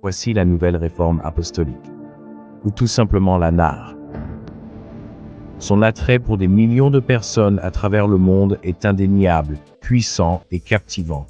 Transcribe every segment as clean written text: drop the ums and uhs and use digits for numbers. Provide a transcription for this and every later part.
Voici la nouvelle réforme apostolique, ou tout simplement la NAR. Son attrait pour des millions de personnes à travers le monde est indéniable, puissant et captivant.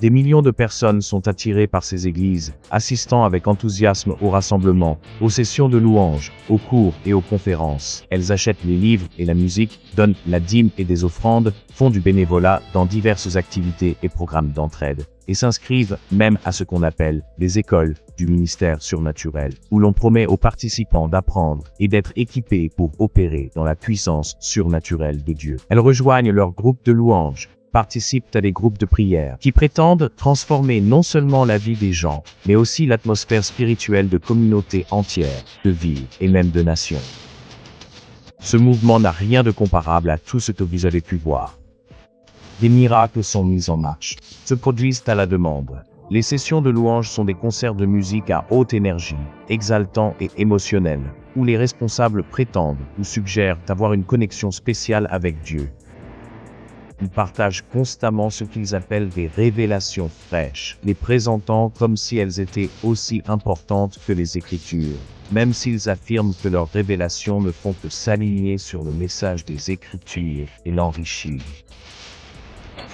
Des millions de personnes sont attirées par ces églises, assistant avec enthousiasme aux rassemblements, aux sessions de louanges, aux cours et aux conférences. Elles achètent les livres et la musique, donnent la dîme et des offrandes, font du bénévolat dans diverses activités et programmes d'entraide, et s'inscrivent même à ce qu'on appelle les écoles du ministère surnaturel, où l'on promet aux participants d'apprendre et d'être équipés pour opérer dans la puissance surnaturelle de Dieu. Elles rejoignent leur groupe de louanges, participent à des groupes de prière qui prétendent transformer non seulement la vie des gens, mais aussi l'atmosphère spirituelle de communautés entières, de villes et même de nations. Ce mouvement n'a rien de comparable à tout ce que vous avez pu voir. Des miracles sont mis en marche, se produisent à la demande. Les sessions de louanges sont des concerts de musique à haute énergie, exaltants et émotionnels, où les responsables prétendent ou suggèrent d'avoir une connexion spéciale avec Dieu. Ils partagent constamment ce qu'ils appellent des révélations fraîches, les présentant comme si elles étaient aussi importantes que les Écritures, même s'ils affirment que leurs révélations ne font que s'aligner sur le message des Écritures et l'enrichir.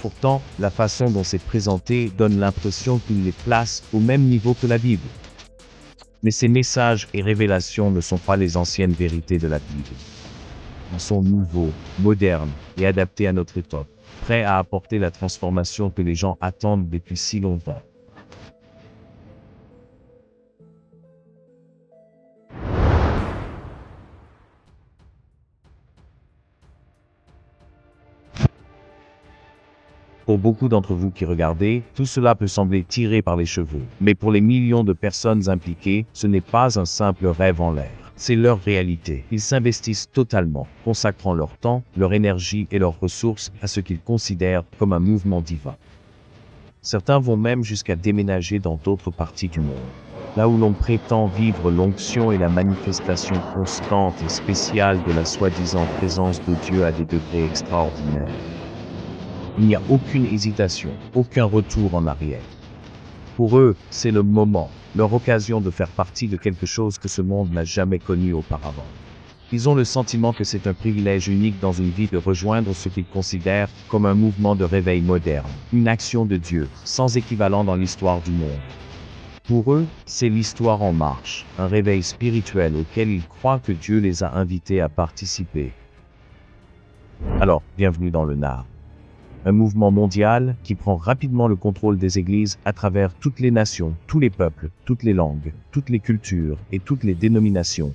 Pourtant, la façon dont c'est présenté donne l'impression qu'ils les placent au même niveau que la Bible. Mais ces messages et révélations ne sont pas les anciennes vérités de la Bible. Ils sont nouveaux, modernes et adaptés à notre époque, prêts à apporter la transformation que les gens attendent depuis si longtemps. Pour beaucoup d'entre vous qui regardez, tout cela peut sembler tiré par les cheveux. Mais pour les millions de personnes impliquées, ce n'est pas un simple rêve en l'air. C'est leur réalité. Ils s'investissent totalement, consacrant leur temps, leur énergie et leurs ressources à ce qu'ils considèrent comme un mouvement divin. Certains vont même jusqu'à déménager dans d'autres parties du monde, là où l'on prétend vivre l'onction et la manifestation constante et spéciale de la soi-disant présence de Dieu à des degrés extraordinaires. Il n'y a aucune hésitation, aucun retour en arrière. Pour eux, c'est le moment, leur occasion de faire partie de quelque chose que ce monde n'a jamais connu auparavant. Ils ont le sentiment que c'est un privilège unique dans une vie de rejoindre ce qu'ils considèrent comme un mouvement de réveil moderne, une action de Dieu, sans équivalent dans l'histoire du monde. Pour eux, c'est l'histoire en marche, un réveil spirituel auquel ils croient que Dieu les a invités à participer. Alors, bienvenue dans le NAR. Un mouvement mondial qui prend rapidement le contrôle des églises à travers toutes les nations, tous les peuples, toutes les langues, toutes les cultures et toutes les dénominations.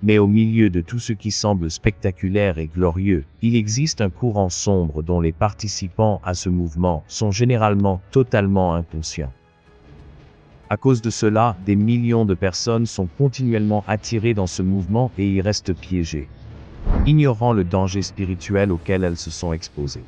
Mais au milieu de tout ce qui semble spectaculaire et glorieux, il existe un courant sombre dont les participants à ce mouvement sont généralement totalement inconscients. À cause de cela, des millions de personnes sont continuellement attirées dans ce mouvement et y restent piégées, ignorant le danger spirituel auquel elles se sont exposées.